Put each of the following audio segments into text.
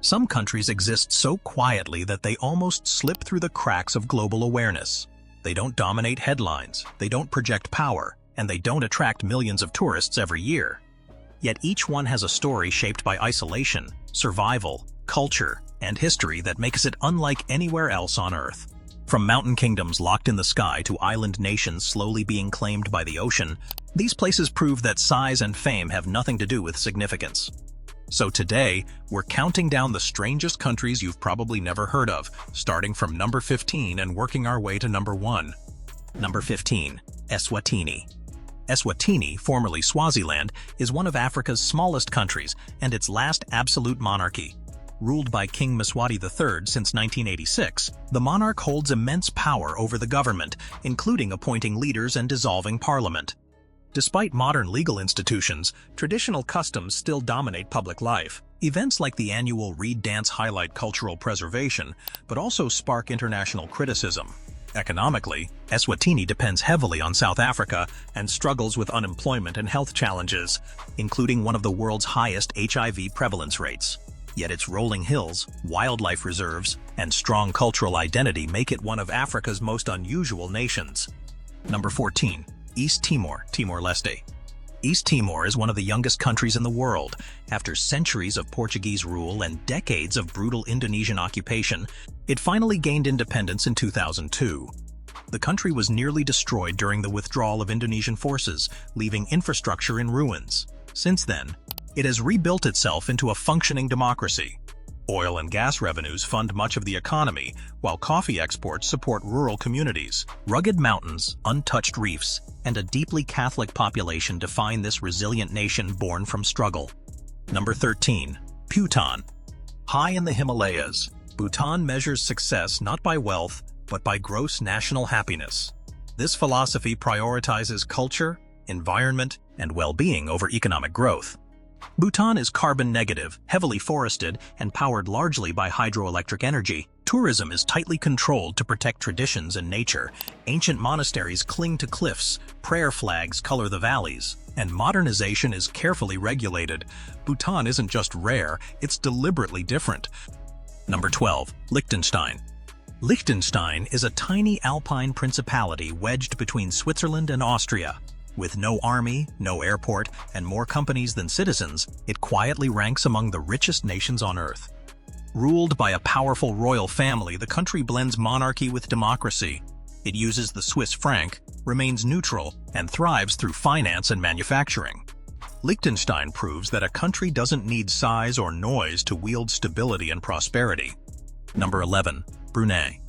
Some countries exist so quietly that they almost slip through the cracks of global awareness. They don't dominate headlines, they don't project power, and they don't attract millions of tourists every year. Yet each one has a story shaped by isolation, survival, culture, and history that makes it unlike anywhere else on Earth. From mountain kingdoms locked in the sky to island nations slowly being claimed by the ocean, these places prove that size and fame have nothing to do with significance. So today, we're counting down the strangest countries you've probably never heard of, starting from number 15 and working our way to number 1. Number 15. Eswatini. Eswatini, formerly Swaziland, is one of Africa's smallest countries and its last absolute monarchy. Ruled by King Mswati III since 1986, the monarch holds immense power over the government, including appointing leaders and dissolving parliament. Despite modern legal institutions, traditional customs still dominate public life. Events like the annual Reed Dance highlight cultural preservation, but also spark international criticism. Economically, Eswatini depends heavily on South Africa and struggles with unemployment and health challenges, including one of the world's highest HIV prevalence rates. Yet its rolling hills, wildlife reserves, and strong cultural identity make it one of Africa's most unusual nations. Number 14. East Timor, Timor-Leste. East Timor is one of the youngest countries in the world. After centuries of Portuguese rule and decades of brutal Indonesian occupation, it finally gained independence in 2002. The country was nearly destroyed during the withdrawal of Indonesian forces, leaving infrastructure in ruins. Since then, it has rebuilt itself into a functioning democracy. Oil and gas revenues fund much of the economy, while coffee exports support rural communities. Rugged mountains, untouched reefs, and a deeply Catholic population define this resilient nation born from struggle. Number 13. Bhutan. High in the Himalayas, Bhutan measures success not by wealth, but by gross national happiness. This philosophy prioritizes culture, environment, and well-being over economic growth. Bhutan is carbon negative, heavily forested, and powered largely by hydroelectric energy. Tourism is tightly controlled to protect traditions and nature. Ancient monasteries cling to cliffs, prayer flags color the valleys, and modernization is carefully regulated. Bhutan isn't just rare, it's deliberately different. Number 12. Liechtenstein. Liechtenstein is a tiny alpine principality wedged between Switzerland and Austria. With no army, no airport, and more companies than citizens, it quietly ranks among the richest nations on Earth. Ruled by a powerful royal family, the country blends monarchy with democracy. It uses the Swiss franc, remains neutral, and thrives through finance and manufacturing. Liechtenstein proves that a country doesn't need size or noise to wield stability and prosperity. Number 11. Brunei.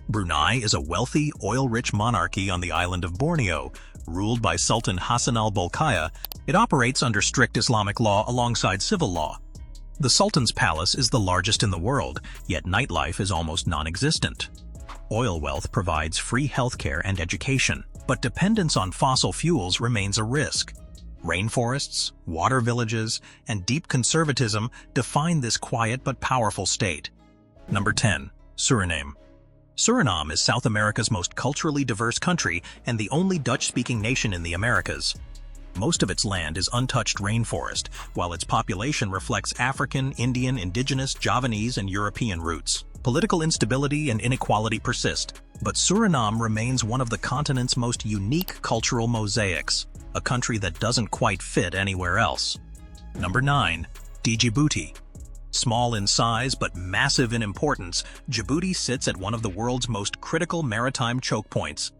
Brunei is a wealthy, oil-rich monarchy on the island of Borneo. Ruled by Sultan Hassan al-Bolkiah, it operates under strict Islamic law alongside civil law. The Sultan's palace is the largest in the world, yet nightlife is almost non-existent. Oil wealth provides free healthcare and education, but dependence on fossil fuels remains a risk. Rainforests, water villages, and deep conservatism define this quiet but powerful state. Number 10. Suriname. Suriname is South America's most culturally diverse country and the only Dutch-speaking nation in the Americas. Most of its land is untouched rainforest, while its population reflects African, Indian, indigenous, Javanese, and European roots. Political instability and inequality persist, but Suriname remains one of the continent's most unique cultural mosaics, a country that doesn't quite fit anywhere else. Number 9. Djibouti. Small in size but massive in importance, Djibouti sits at one of the world's most critical maritime choke points.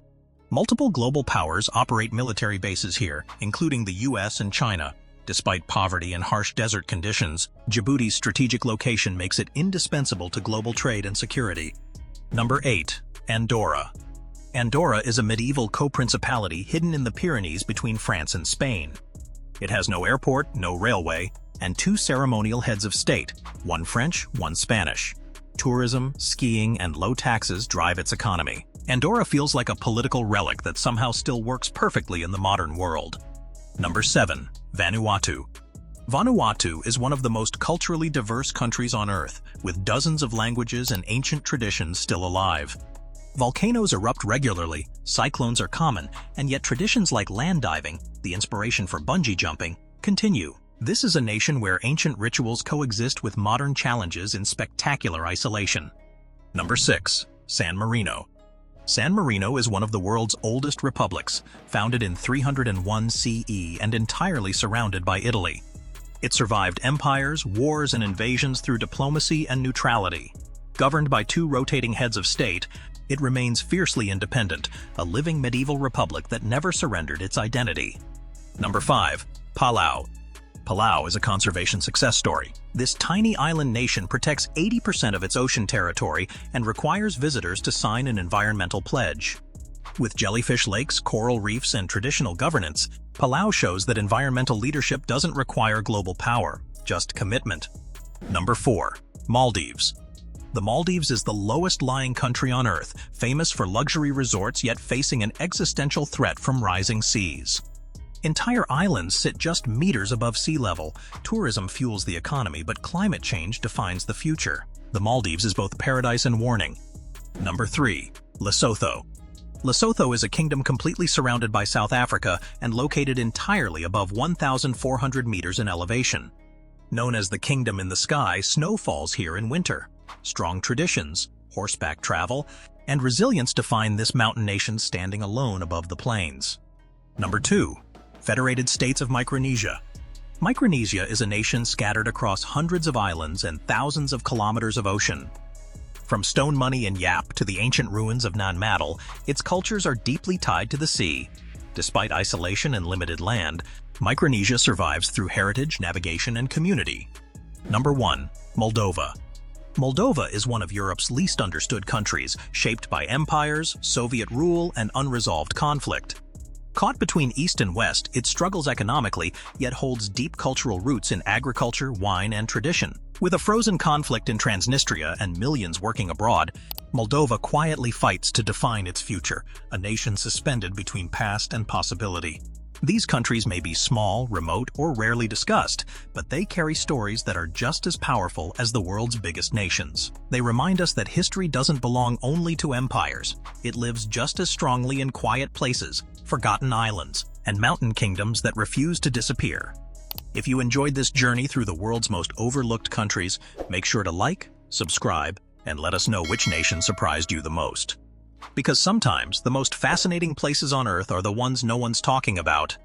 Multiple global powers operate military bases here, including the US and China. Despite poverty and harsh desert conditions, Djibouti's strategic location makes it indispensable to global trade and security. Number 8. Andorra. Andorra is a medieval co-principality hidden in the Pyrenees between France and Spain. It has no airport, no railway, and 2 ceremonial heads of state, one French, one Spanish. Tourism, skiing, and low taxes drive its economy. Andorra feels like a political relic that somehow still works perfectly in the modern world. Number 7. Vanuatu. Vanuatu is one of the most culturally diverse countries on Earth, with dozens of languages and ancient traditions still alive. Volcanoes erupt regularly, cyclones are common, and yet traditions like land diving, the inspiration for bungee jumping, continue. This is a nation where ancient rituals coexist with modern challenges in spectacular isolation. Number 6. San Marino. San Marino is one of the world's oldest republics, founded in 301 CE and entirely surrounded by Italy. It survived empires, wars, and invasions through diplomacy and neutrality. Governed by 2 rotating heads of state, it remains fiercely independent, a living medieval republic that never surrendered its identity. Number 5. Palau. Palau is a conservation success story. This tiny island nation protects 80% of its ocean territory and requires visitors to sign an environmental pledge. With jellyfish lakes, coral reefs, and traditional governance, Palau shows that environmental leadership doesn't require global power, just commitment. Number 4. Maldives. The Maldives is the lowest-lying country on Earth, famous for luxury resorts yet facing an existential threat from rising seas. Entire islands sit just meters above sea level. Tourism fuels the economy, but climate change defines the future. The Maldives is both paradise and warning. Number 3. Lesotho. Lesotho is a kingdom completely surrounded by South Africa and located entirely above 1,400 meters in elevation. Known as the Kingdom in the Sky, snow falls here in winter. Strong traditions, horseback travel, and resilience define this mountain nation standing alone above the plains. Number 2. Federated States of Micronesia. Micronesia is a nation scattered across hundreds of islands and thousands of kilometers of ocean. From stone money and Yap to the ancient ruins of Nan Madol, its cultures are deeply tied to the sea. Despite isolation and limited land, Micronesia survives through heritage, navigation, and community. Number 1. Moldova. Moldova is one of Europe's least understood countries, shaped by empires, Soviet rule, and unresolved conflict. Caught between East and West, it struggles economically, yet holds deep cultural roots in agriculture, wine, and tradition. With a frozen conflict in Transnistria and millions working abroad, Moldova quietly fights to define its future, a nation suspended between past and possibility. These countries may be small, remote, or rarely discussed, but they carry stories that are just as powerful as the world's biggest nations. They remind us that history doesn't belong only to empires. It lives just as strongly in quiet places, forgotten islands, and mountain kingdoms that refuse to disappear. If you enjoyed this journey through the world's most overlooked countries, make sure to like, subscribe, and let us know which nation surprised you the most. Because sometimes the most fascinating places on Earth are the ones no one's talking about.